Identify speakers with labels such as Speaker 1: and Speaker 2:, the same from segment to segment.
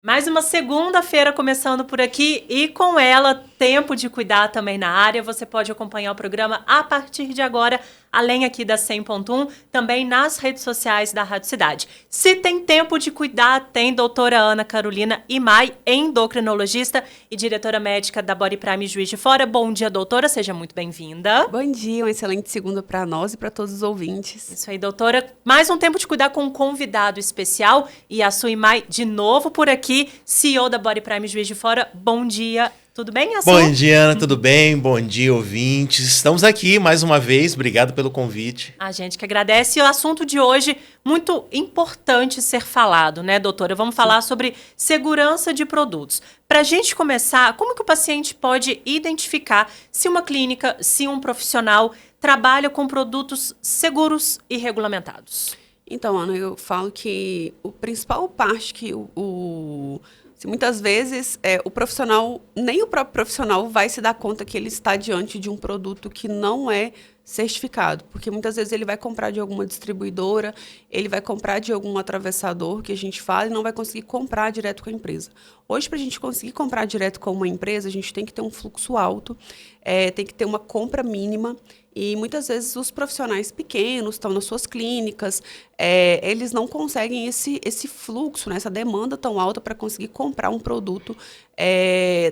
Speaker 1: Mais uma segunda-feira começando por aqui e com ela, tempo de cuidar também na área. Você pode acompanhar o programa a partir de agora, além aqui da 100.1, também nas redes sociais da Rádio Cidade. Se tem tempo de cuidar, tem doutora Ana Carolina Imai, endocrinologista e diretora médica da Body Prime Juiz de Fora. Bom dia, doutora, seja muito bem-vinda.
Speaker 2: Bom dia, uma excelente segunda para nós e para todos os ouvintes.
Speaker 1: Isso aí, doutora. Mais um tempo de cuidar com um convidado especial e a sua Imai de novo por aqui, CEO da Body Prime Juiz de Fora. Bom dia, tudo bem, Assu?
Speaker 3: Bom dia, Ana, tudo bem? Bom dia, ouvintes. Estamos aqui mais uma vez, obrigado pelo convite.
Speaker 1: A gente que agradece. E o assunto de hoje, muito importante ser falado, né, doutora? Vamos falar sobre segurança de produtos. Para a gente começar, como que o paciente pode identificar se uma clínica, se um profissional trabalha com produtos seguros e regulamentados?
Speaker 2: Então, Ana, eu falo que o principal parte que muitas vezes o profissional, nem o próprio profissional vai se dar conta que ele está diante de um produto que não é certificado, porque muitas vezes ele vai comprar de alguma distribuidora, ele vai comprar de algum atravessador que a gente fala e não vai conseguir comprar direto com a empresa. Hoje, para a gente conseguir comprar direto com uma empresa, a gente tem que ter um fluxo alto, tem que ter uma compra mínima. E muitas vezes os profissionais pequenos estão nas suas clínicas, eles não conseguem esse fluxo, né, essa demanda tão alta para conseguir comprar um produto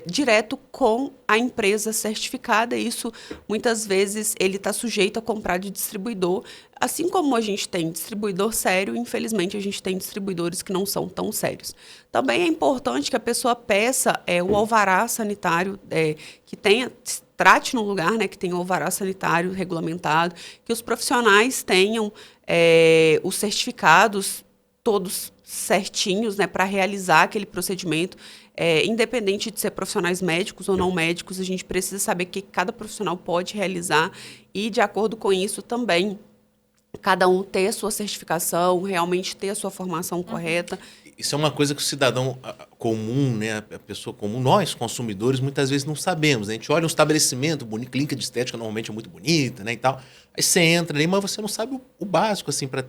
Speaker 2: direto com a empresa certificada. Isso, muitas vezes, ele está sujeito a comprar de distribuidor. Assim como a gente tem distribuidor sério, infelizmente a gente tem distribuidores que não são tão sérios. Também é importante que a pessoa peça o alvará sanitário, que trate no lugar, né, que tenha o alvará sanitário regulamentado, que os profissionais tenham os certificados todos certinhos, né, para realizar aquele procedimento. Independente de ser profissionais médicos ou não médicos, a gente precisa saber que cada profissional pode realizar e, de acordo com isso, também cada um ter a sua certificação, realmente ter a sua formação correta.
Speaker 3: Isso é uma coisa que o cidadão comum, né, a pessoa comum, nós, consumidores, muitas vezes não sabemos. Né? A gente olha um estabelecimento, clínica de estética normalmente é muito bonita, né, e tal. Aí você entra ali, mas você não sabe o básico, assim, para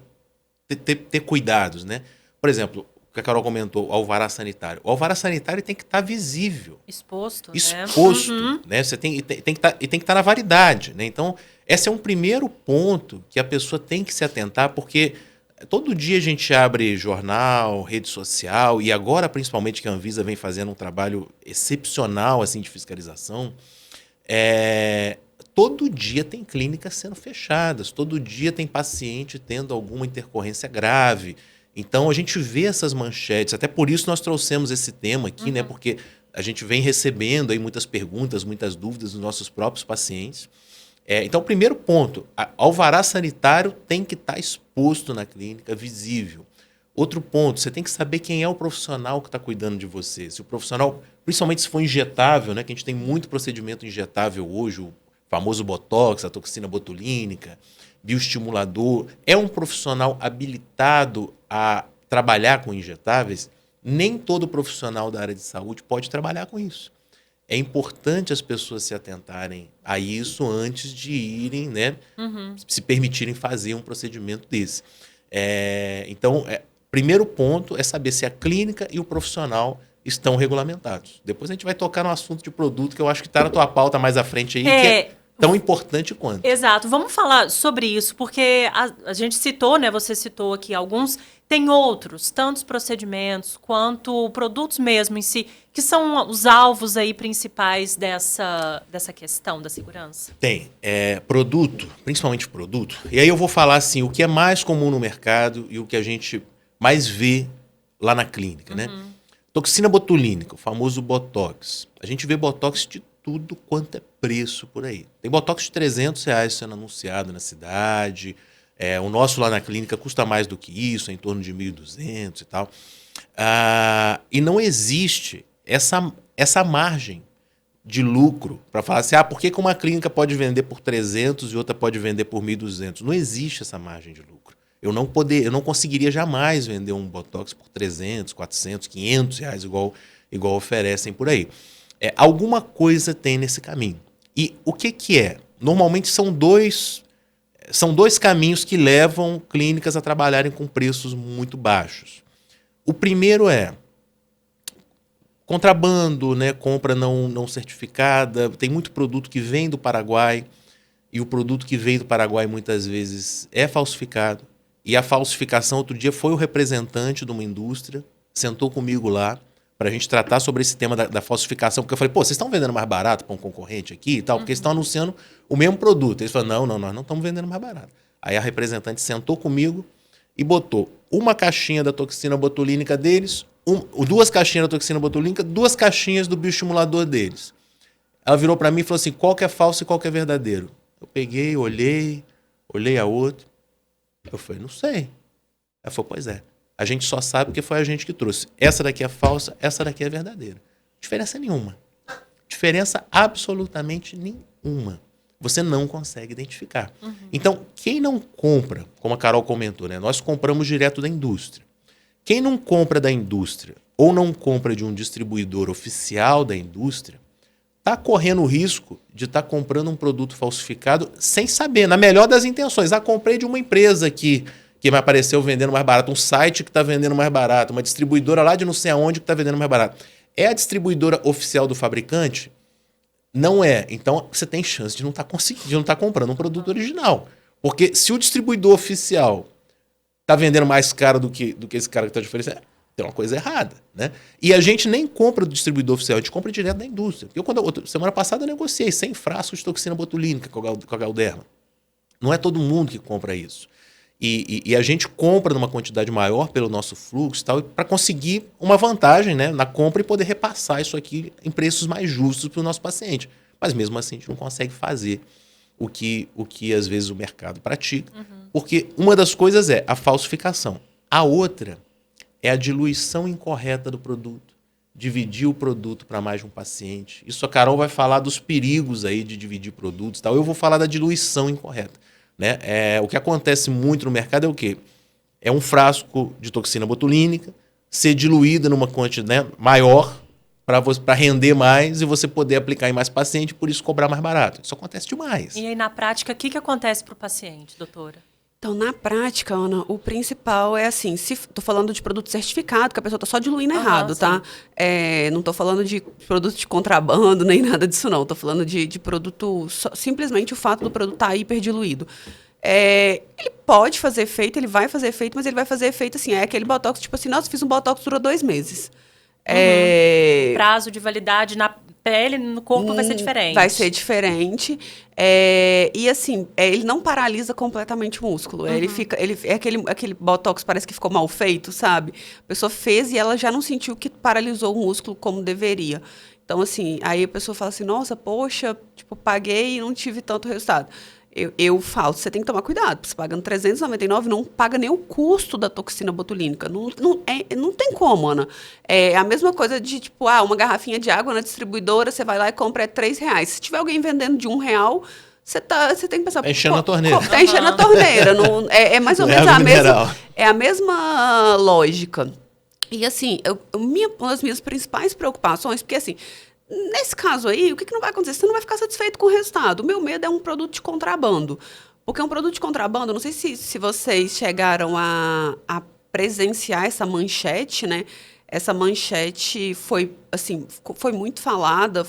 Speaker 3: ter cuidados, né? Por exemplo, o que a Carol comentou, o alvará sanitário. O alvará sanitário tem que estar visível.
Speaker 1: Exposto,
Speaker 3: né? Você tem que estar na validade, né? Então, esse é um primeiro ponto que a pessoa tem que se atentar, porque todo dia a gente abre jornal, rede social, e agora, principalmente, que a Anvisa vem fazendo um trabalho excepcional assim, de fiscalização, todo dia tem clínicas sendo fechadas, todo dia tem paciente tendo alguma intercorrência grave. Então, a gente vê essas manchetes, até por isso nós trouxemos esse tema aqui, né? Porque a gente vem recebendo aí muitas perguntas, muitas dúvidas dos nossos próprios pacientes. Então, o primeiro ponto, alvará sanitário tem que estar exposto na clínica, visível. Outro ponto, você tem que saber quem é o profissional que está cuidando de você. Se o profissional, principalmente se for injetável, né, que a gente tem muito procedimento injetável hoje, o famoso botox, a toxina botulínica, bioestimulador, é um profissional habilitado a trabalhar com injetáveis, nem todo profissional da área de saúde pode trabalhar com isso. É importante as pessoas se atentarem a isso antes de irem, né, se permitirem fazer um procedimento desse. Então, primeiro ponto é saber se a clínica e o profissional estão regulamentados. Depois a gente vai tocar no assunto de produto, que eu acho que está na tua pauta mais à frente aí, que é tão importante quanto.
Speaker 1: Exato. Vamos falar sobre isso, porque a gente citou, né? Você citou aqui alguns, tem outros, tantos procedimentos quanto produtos mesmo em si, que são os alvos aí principais dessa questão da segurança.
Speaker 3: Tem. Produto, principalmente produto. E aí eu vou falar assim, o que é mais comum no mercado e o que a gente mais vê lá na clínica, né? Toxina botulínica, o famoso Botox. A gente vê Botox de tudo quanto é preço por aí. Tem Botox de R$300 sendo anunciado na cidade. O nosso lá na clínica custa mais do que isso, em torno de 1.200 e tal. E não existe essa margem de lucro para falar assim, por que uma clínica pode vender por 300 e outra pode vender por 1.200? Não existe essa margem de lucro. Eu não conseguiria jamais vender um Botox por 300, 400, 500 reais, igual oferecem por aí. Alguma coisa tem nesse caminho. E o que é? Normalmente são dois caminhos que levam clínicas a trabalharem com preços muito baixos. O primeiro é contrabando, né? Compra não certificada. Tem muito produto que vem do Paraguai e o produto que vem do Paraguai muitas vezes é falsificado. E a falsificação, outro dia, foi o representante de uma indústria, sentou comigo lá para a gente tratar sobre esse tema da falsificação, porque eu falei, pô, vocês estão vendendo mais barato para um concorrente aqui e tal, porque eles estão anunciando o mesmo produto. Eles falaram, não, nós não estamos vendendo mais barato. Aí a representante sentou comigo e botou uma caixinha da toxina botulínica deles, duas caixinhas da toxina botulínica, 2 caixinhas do bioestimulador deles. Ela virou para mim e falou assim, qual que é falso e qual que é verdadeiro? Eu peguei, olhei a outra. Eu falei, não sei. Ela falou, pois é. A gente só sabe porque foi a gente que trouxe. Essa daqui é falsa, essa daqui é verdadeira. Diferença nenhuma. Diferença absolutamente nenhuma. Você não consegue identificar. Então, quem não compra, como a Carol comentou, né? Nós compramos direto da indústria. Quem não compra da indústria ou não compra de um distribuidor oficial da indústria, está correndo o risco de estar comprando um produto falsificado sem saber, na melhor das intenções. Comprei de uma empresa que me apareceu vendendo mais barato, um site que está vendendo mais barato, uma distribuidora lá de não sei aonde que está vendendo mais barato. É a distribuidora oficial do fabricante? Não é. Então, você tem chance de não estar comprando um produto original. Porque se o distribuidor oficial está vendendo mais caro do que esse cara que está te oferecendo, tem uma coisa errada, né? E a gente nem compra do distribuidor oficial, a gente compra direto da indústria. Semana passada eu negociei 100 frascos de toxina botulínica com a Galderma. Não é todo mundo que compra isso. E a gente compra numa quantidade maior pelo nosso fluxo para conseguir uma vantagem, né, na compra e poder repassar isso aqui em preços mais justos para o nosso paciente. Mas mesmo assim a gente não consegue fazer o que às vezes o mercado pratica, porque uma das coisas é a falsificação. A outra é a diluição incorreta do produto. Dividir o produto para mais de um paciente. Isso a Carol vai falar dos perigos aí de dividir produtos. Eu vou falar da diluição incorreta. Né? O que acontece muito no mercado é o quê? É um frasco de toxina botulínica ser diluída numa quantidade, né, maior para render mais e você poder aplicar em mais paciente, por isso cobrar mais barato. Isso acontece demais.
Speaker 1: E aí, na prática, o que acontece para o paciente, doutora?
Speaker 2: Então, na prática, Ana, o principal é assim, se estou falando de produto certificado, que a pessoa está só diluindo errado, tá? Não estou falando de produto de contrabando, nem nada disso, não. Estou falando de produto, simplesmente o fato do produto estar hiperdiluído. Ele pode fazer efeito, ele vai fazer efeito, mas ele vai fazer efeito assim, é aquele botox, tipo assim, nossa, fiz um botox, dura 2 meses.
Speaker 1: O prazo de validade na pele, no corpo vai ser diferente.
Speaker 2: Vai ser diferente. E assim, ele não paralisa completamente o músculo. Ele é aquele botox, parece que ficou mal feito, sabe? A pessoa fez e ela já não sentiu que paralisou o músculo como deveria. Então, assim, aí a pessoa fala assim, nossa, poxa, tipo, paguei e não tive tanto resultado. Eu falo, você tem que tomar cuidado, você pagando R$399, não paga nem o custo da toxina botulínica. Não tem como, Ana. É a mesma coisa de, tipo, uma garrafinha de água na distribuidora, você vai lá e compra R$3. Se tiver alguém vendendo de R$1, você tem que pensar...
Speaker 3: Tá enchendo a torneira.
Speaker 2: Tá enchendo a torneira. É mais ou menos a mesma lógica. E, assim, uma das minhas principais preocupações, porque, assim... Nesse caso aí, o que não vai acontecer? Você não vai ficar satisfeito com o resultado. O meu medo é um produto de contrabando. Porque um produto de contrabando, não sei se vocês chegaram a presenciar essa manchete, né? Essa manchete foi muito falada,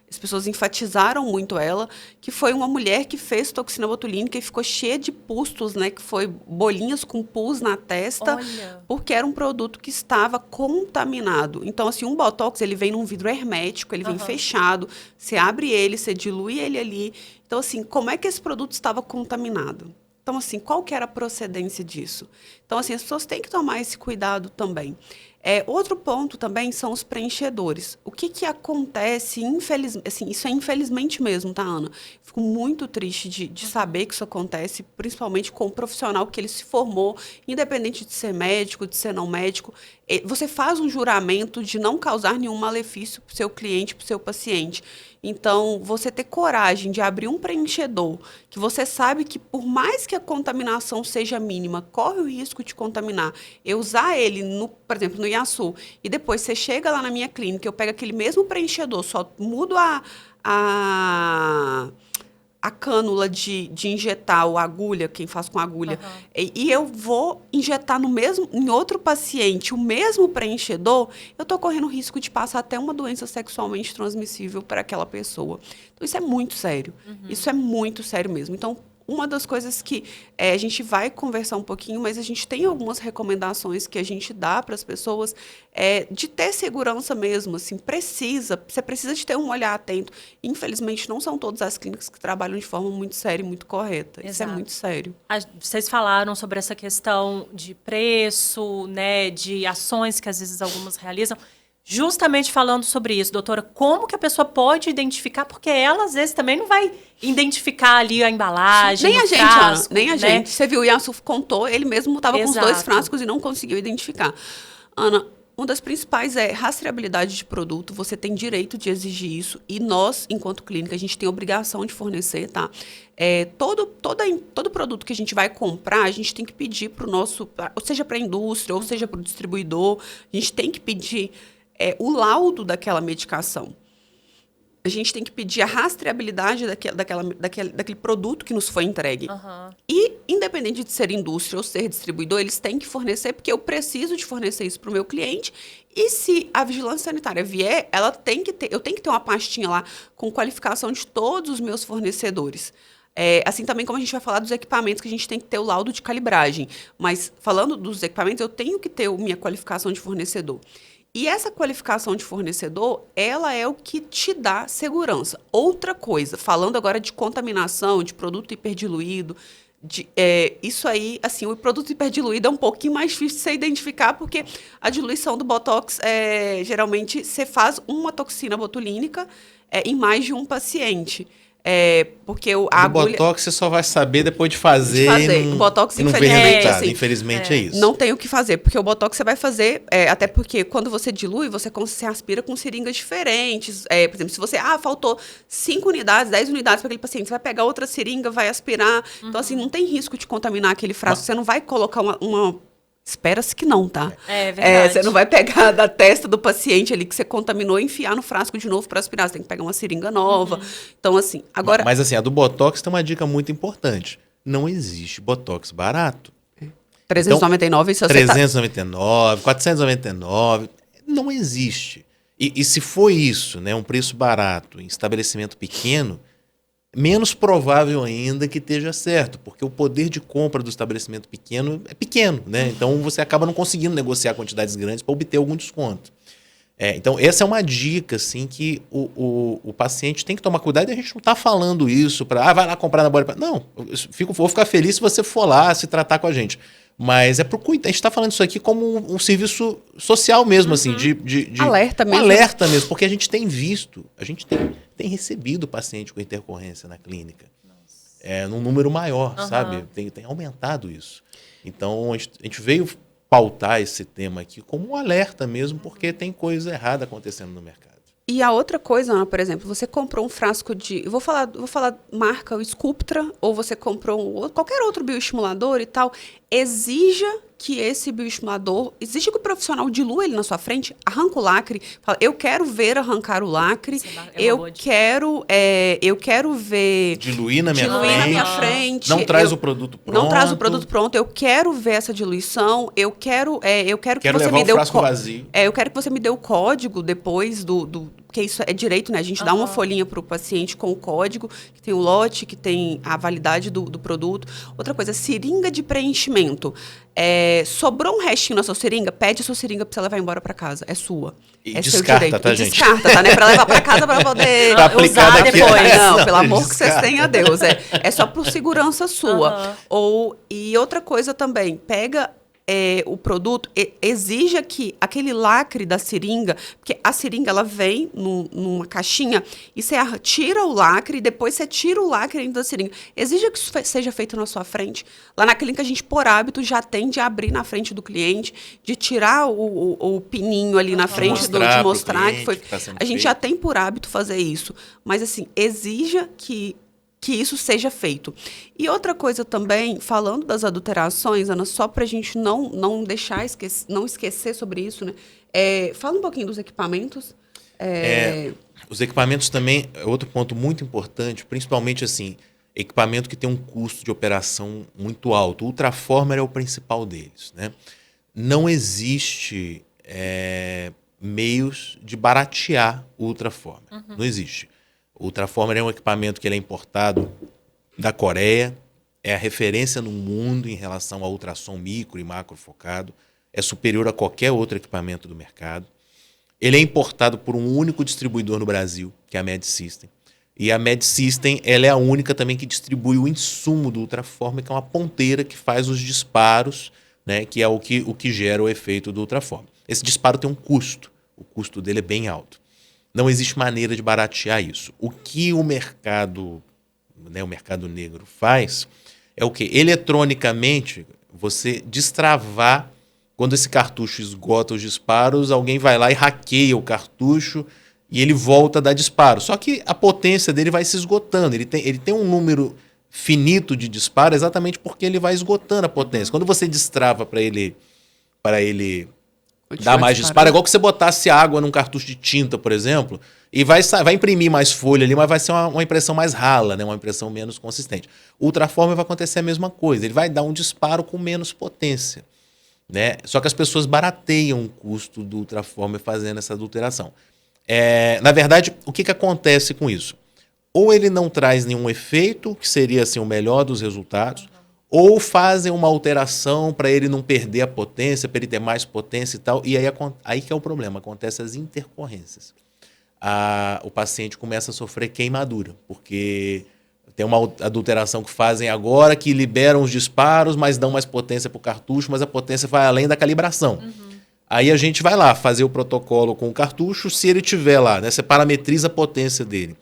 Speaker 2: as pessoas enfatizaram muito ela, que foi uma mulher que fez toxina botulínica e ficou cheia de pustos, né? Que foi bolinhas com pus na testa.
Speaker 1: Olha.
Speaker 2: Porque era um produto que estava contaminado. Então, assim, um botox, ele vem num vidro hermético, ele vem fechado, você abre ele, você dilui ele ali. Então, assim, como é que esse produto estava contaminado? Então, assim, qual que era a procedência disso? Então, assim, as pessoas têm que tomar esse cuidado também. Outro ponto também são os preenchedores. O que acontece, assim, isso é infelizmente mesmo, tá, Ana? Fico muito triste de saber que isso acontece, principalmente com o profissional que ele se formou, independente de ser médico, de ser não médico. Você faz um juramento de não causar nenhum malefício para o seu cliente, para o seu paciente. Então, você ter coragem de abrir um preenchedor, que você sabe que, por mais que a contaminação seja mínima, corre o risco de contaminar. Eu usar ele, por exemplo, no Iaçu, e depois você chega lá na minha clínica, eu pego aquele mesmo preenchedor, só mudo a a cânula de injetar ou a agulha, quem faz com agulha, e eu vou injetar em outro paciente o mesmo preenchedor, eu estou correndo risco de passar até uma doença sexualmente transmissível para aquela pessoa. Então, isso é muito sério. Isso é muito sério mesmo. Então, uma das coisas que a gente vai conversar um pouquinho, mas a gente tem algumas recomendações que a gente dá para as pessoas de ter segurança mesmo, assim, você precisa de ter um olhar atento. Infelizmente, não são todas as clínicas que trabalham de forma muito séria e muito correta. Exato. Isso é muito sério.
Speaker 1: Vocês falaram sobre essa questão de preço, né, de ações que às vezes algumas realizam. Justamente falando sobre isso, doutora, como que a pessoa pode identificar? Porque ela, às vezes, também não vai identificar ali a embalagem,
Speaker 2: nem a gente,
Speaker 1: frasco,
Speaker 2: Ana, nem a
Speaker 1: né?
Speaker 2: gente. Você viu, o Yasuf contou, ele mesmo estava com os 2 frascos e não conseguiu identificar. Ana, uma das principais é rastreabilidade de produto. Você tem direito de exigir isso e nós, enquanto clínica, a gente tem obrigação de fornecer, tá? Todo produto que a gente vai comprar, a gente tem que pedir para o nosso, ou seja, para a indústria, ou seja, para o distribuidor, a gente tem que pedir o laudo daquela medicação. A gente tem que pedir a rastreabilidade daquele produto que nos foi entregue. E, independente de ser indústria ou ser distribuidor, eles têm que fornecer, porque eu preciso de fornecer isso para o meu cliente. E se a vigilância sanitária vier, eu tenho que ter uma pastinha lá com qualificação de todos os meus fornecedores. Assim também como a gente vai falar dos equipamentos, que a gente tem que ter o laudo de calibragem. Mas, falando dos equipamentos, eu tenho que ter a minha qualificação de fornecedor. E essa qualificação de fornecedor, ela é o que te dá segurança. Outra coisa, falando agora de contaminação, de produto hiperdiluído, isso aí, assim, o produto hiperdiluído é um pouquinho mais difícil de você identificar, porque a diluição do Botox, geralmente, você faz uma toxina botulínica em mais de um paciente. Porque a agulha...
Speaker 3: Botox você só vai saber depois de fazer.
Speaker 2: O Botox,
Speaker 3: infelizmente é isso.
Speaker 2: Não tem o que fazer, porque o Botox você vai fazer, até porque quando você dilui, você aspira com seringas diferentes. Por exemplo, se você, faltou 5 unidades, 10 unidades para aquele paciente, você vai pegar outra seringa, vai aspirar. Então, assim, não tem risco de contaminar aquele frasco. Você não vai colocar uma espera-se que não, tá?
Speaker 1: É verdade.
Speaker 2: Você não vai pegar da testa do paciente ali que você contaminou e enfiar no frasco de novo para aspirar. Você tem que pegar uma seringa nova. Então, assim, agora...
Speaker 3: Mas, assim, a do Botox tem uma dica muito importante. Não existe Botox barato.
Speaker 2: 399,
Speaker 3: então, 399, 499, não existe. E se for isso, né, um preço barato em estabelecimento pequeno, menos provável ainda que esteja certo, porque o poder de compra do estabelecimento pequeno é pequeno, né? Então você acaba não conseguindo negociar quantidades grandes para obter algum desconto. Então essa é uma dica, assim, que o paciente tem que tomar cuidado, e a gente não está falando isso para, vai lá comprar na Bodypath. Não, vou ficar feliz se você for lá se tratar com a gente. Mas a gente está falando isso aqui como um serviço social mesmo, assim, de
Speaker 2: alerta mesmo.
Speaker 3: Alerta mesmo, porque a gente tem visto, a gente tem recebido paciente com intercorrência na clínica. Num número maior, sabe? Tem aumentado isso. Então, a gente veio pautar esse tema aqui como um alerta mesmo, porque tem coisa errada acontecendo no mercado.
Speaker 2: E a outra coisa, Ana, por exemplo, você comprou um frasco de... Eu vou falar marca, o Sculptra, ou você comprou qualquer outro bioestimulador e tal. Exija que esse bioestimulador... Exija que o profissional dilua ele na sua frente, arranca o lacre, fala, eu quero ver arrancar o lacre, eu quero ver...
Speaker 3: Diluir na minha frente. Não traz o produto pronto.
Speaker 2: Não traz o produto pronto, eu quero ver essa diluição, eu quero que você me dê o
Speaker 3: frasco vazio.
Speaker 2: Eu quero que você me dê o código depois porque isso é direito, né? A gente dá uma folhinha para o paciente com o código, que tem o lote, que tem a validade do produto. Outra coisa, seringa de preenchimento. Sobrou um restinho na sua seringa, pede a sua seringa para você levar embora para casa. É sua.
Speaker 3: E descarta, tá, gente?
Speaker 2: Descarta, tá, né? Para levar para casa para poder
Speaker 3: usar
Speaker 2: depois. Não, pelo amor que vocês tenham a Deus. É só por segurança sua. E outra coisa também, pega... o produto, exija que aquele lacre da seringa, porque a seringa ela vem numa caixinha e você tira o lacre e depois você tira o lacre dentro da seringa. Exija que isso seja feito na sua frente. Lá na clínica a gente, por hábito, já tem de abrir na frente do cliente, de tirar o pininho ali na frente, de mostrar que foi. A gente já tem por hábito fazer isso. Mas assim, exija que isso seja feito. E outra coisa também, falando das adulterações, Ana, só para a gente não deixar não esquecer sobre isso, né? Fala um pouquinho dos equipamentos.
Speaker 3: Os equipamentos também é outro ponto muito importante, principalmente assim, equipamento que tem um custo de operação muito alto. O Ultraformer é o principal deles, né? Não existe meios de baratear o Ultraformer. Não existe. O Ultraformer é um equipamento que ele é importado da Coreia, é a referência no mundo em relação ao ultrassom micro e macro focado, é superior a qualquer outro equipamento do mercado. Ele é importado por um único distribuidor no Brasil, que é a Med System. E a Med System, ela é a única também que distribui o insumo do Ultraformer, que é uma ponteira que faz os disparos, né, que é o que gera o efeito do Ultraformer. Esse disparo tem um custo. O custo dele é bem alto. Não existe maneira de baratear isso. O que o mercado negro faz é o quê? Eletronicamente, você destravar, quando esse cartucho esgota os disparos, alguém vai lá e hackeia o cartucho e ele volta a dar disparo. Só que a potência dele vai se esgotando. Ele tem um número finito de disparo exatamente porque ele vai esgotando a potência. Quando você destrava para ele dar mais disparo, é igual que você botasse água num cartucho de tinta, por exemplo, e vai imprimir mais folha ali, mas vai ser uma impressão mais rala, né? Uma impressão menos consistente. O Ultraformer vai acontecer a mesma coisa. Ele vai dar um disparo com menos potência, né? Só que as pessoas barateiam o custo do Ultraformer fazendo essa adulteração. Na verdade, o que acontece com isso? Ou ele não traz nenhum efeito, que seria assim, o melhor dos resultados, ou fazem uma alteração para ele não perder a potência, para ele ter mais potência e tal, e aí que é o problema, acontecem as intercorrências. O paciente começa a sofrer queimadura, porque tem uma adulteração que fazem agora, que liberam os disparos, mas dão mais potência para o cartucho, mas a potência vai além da calibração. Aí a gente vai lá fazer o protocolo com o cartucho, se ele tiver lá, né, você parametriza a potência dele.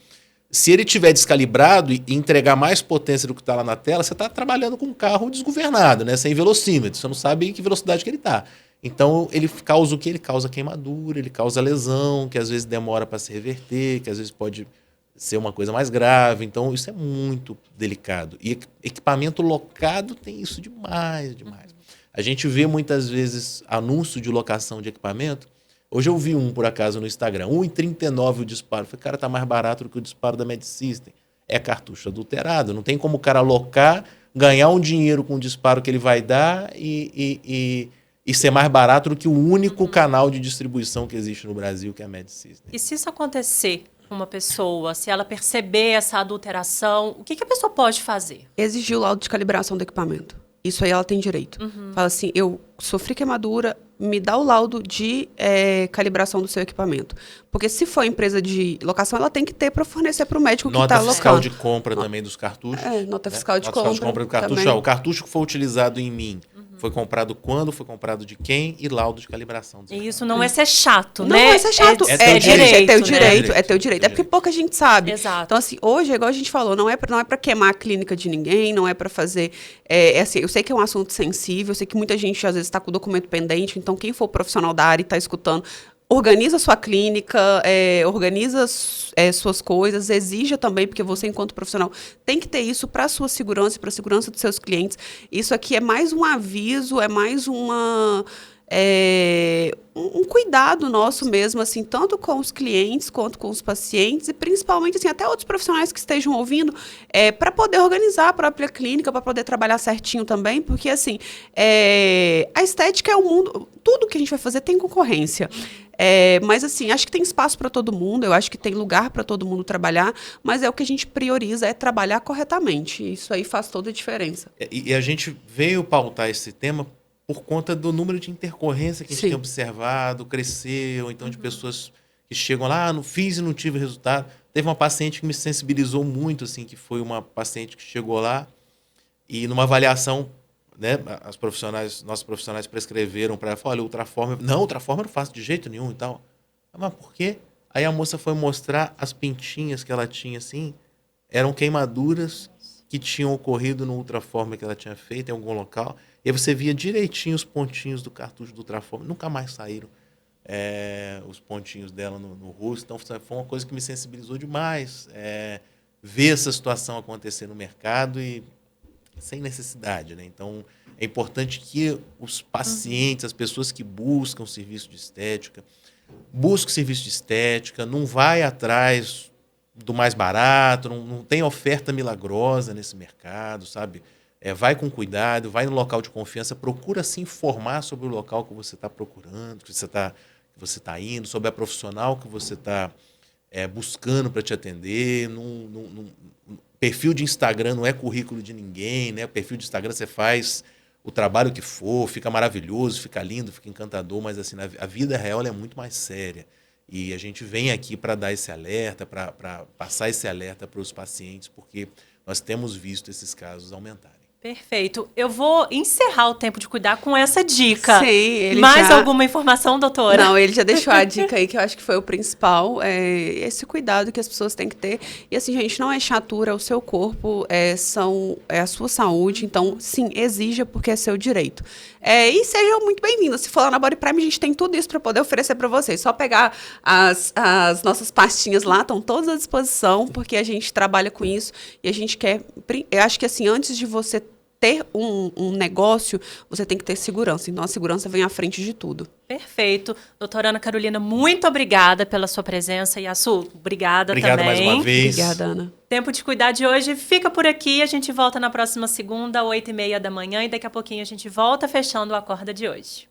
Speaker 3: Se ele tiver descalibrado e entregar mais potência do que está lá na tela, você está trabalhando com um carro desgovernado, né? Sem velocímetro. Você não sabe que velocidade que ele está. Então, ele causa o quê? Ele causa queimadura, ele causa lesão, que às vezes demora para se reverter, que às vezes pode ser uma coisa mais grave. Então, isso é muito delicado. E equipamento locado tem isso demais. A gente vê muitas vezes anúncio de locação de equipamento. Hoje eu vi por acaso, no Instagram, R$1,39 o disparo. Eu falei, cara, tá mais barato do que o disparo da Med System. É cartucho adulterado. Não tem como o cara alocar, ganhar um dinheiro com o disparo que ele vai dar e ser mais barato do que o único canal de distribuição que existe no Brasil, que é a Med System.
Speaker 1: E se isso acontecer com uma pessoa, se ela perceber essa adulteração, o que a pessoa pode fazer?
Speaker 2: Exigir o laudo de calibração do equipamento. Isso aí ela tem direito. Fala assim, eu sofri queimadura, me dá o laudo de calibração do seu equipamento. Porque se for empresa de locação, ela tem que ter para fornecer para o médico que está alocando.
Speaker 3: Nota fiscal de compra também dos cartuchos.
Speaker 2: Nota fiscal de compra.
Speaker 3: Nota fiscal de compra do cartucho. O cartucho que foi utilizado em mim foi comprado quando, foi comprado de quem e laudo de calibração.
Speaker 1: E isso não é ser chato, né?
Speaker 2: Não é ser chato.
Speaker 1: É teu direito.
Speaker 2: É teu direito. É porque pouca gente sabe.
Speaker 1: Exato.
Speaker 2: Então, assim, hoje, igual a gente falou, não é para queimar a clínica de ninguém, não é para fazer... assim, eu sei que é um assunto sensível, eu sei que muita gente, às vezes, está com o documento pendente, então quem for profissional da área e está escutando, organiza a sua clínica, organiza suas coisas, exija também, porque você, enquanto profissional, tem que ter isso para a sua segurança e para a segurança dos seus clientes. Isso aqui é mais um aviso, é mais um cuidado nosso mesmo, assim, tanto com os clientes quanto com os pacientes e principalmente, assim, até outros profissionais que estejam ouvindo, para poder organizar a própria clínica, para poder trabalhar certinho também, porque, assim, a estética é o mundo, tudo que a gente vai fazer tem concorrência. Mas, assim, acho que tem espaço para todo mundo, eu acho que tem lugar para todo mundo trabalhar, mas o que a gente prioriza é trabalhar corretamente. Isso aí faz toda a diferença.
Speaker 3: E a gente veio pautar esse tema por conta do número de intercorrência que a gente tem observado, cresceu, então de pessoas que chegam lá, não fiz e não tive resultado. Teve uma paciente que me sensibilizou muito, assim, que foi uma paciente que chegou lá e numa avaliação, né, nossos profissionais prescreveram para ela, olha, Ultraformer eu não faço de jeito nenhum e tal. Mas por quê? Aí a moça foi mostrar as pintinhas que ela tinha, assim, eram queimaduras que tinham ocorrido no Ultraformer que ela tinha feito em algum local. E aí você via direitinho os pontinhos do cartucho do Ultraformer. Nunca mais saíram os pontinhos dela no rosto. Então foi uma coisa que me sensibilizou demais. Ver essa situação acontecer no mercado e sem necessidade, né? Então é importante que os pacientes, as pessoas que buscam serviço de estética, busquem serviço de estética, não vai atrás do mais barato, não tem oferta milagrosa nesse mercado, sabe? Vai com cuidado, vai no local de confiança, procura se informar sobre o local que você está procurando, que você tá indo, sobre a profissional que você está buscando para te atender. Perfil de Instagram não é currículo de ninguém, né? O perfil de Instagram você faz o trabalho que for, fica maravilhoso, fica lindo, fica encantador, mas assim, a vida real ela é muito mais séria. E a gente vem aqui para dar esse alerta, para passar esse alerta para os pacientes, porque nós temos visto esses casos aumentarem.
Speaker 1: Perfeito. Eu vou encerrar o tempo de cuidar com essa dica.
Speaker 2: Sim, ele
Speaker 1: Mais alguma informação, doutora?
Speaker 2: Não, ele já deixou a dica aí, que eu acho que foi o principal, esse cuidado que as pessoas têm que ter. E assim, gente, não é chatura, é o seu corpo, é a sua saúde, então, sim, exija, porque é seu direito. E sejam muito bem-vindos. Se for lá na Body Prime, a gente tem tudo isso para poder oferecer para vocês. Só pegar as nossas pastinhas lá, estão todas à disposição, porque a gente trabalha com isso e a gente quer... Eu acho que assim, antes de você ter um negócio, você tem que ter segurança. Então, a segurança vem à frente de tudo.
Speaker 1: Perfeito. Doutora Ana Carolina, muito obrigada pela sua presença. E Yasu, obrigado também.
Speaker 3: Mais uma vez.
Speaker 2: Obrigada, Ana.
Speaker 1: Tempo de Cuidar de hoje fica por aqui. A gente volta na próxima segunda, 8h30 da manhã. E daqui a pouquinho a gente volta fechando o Acorda de hoje.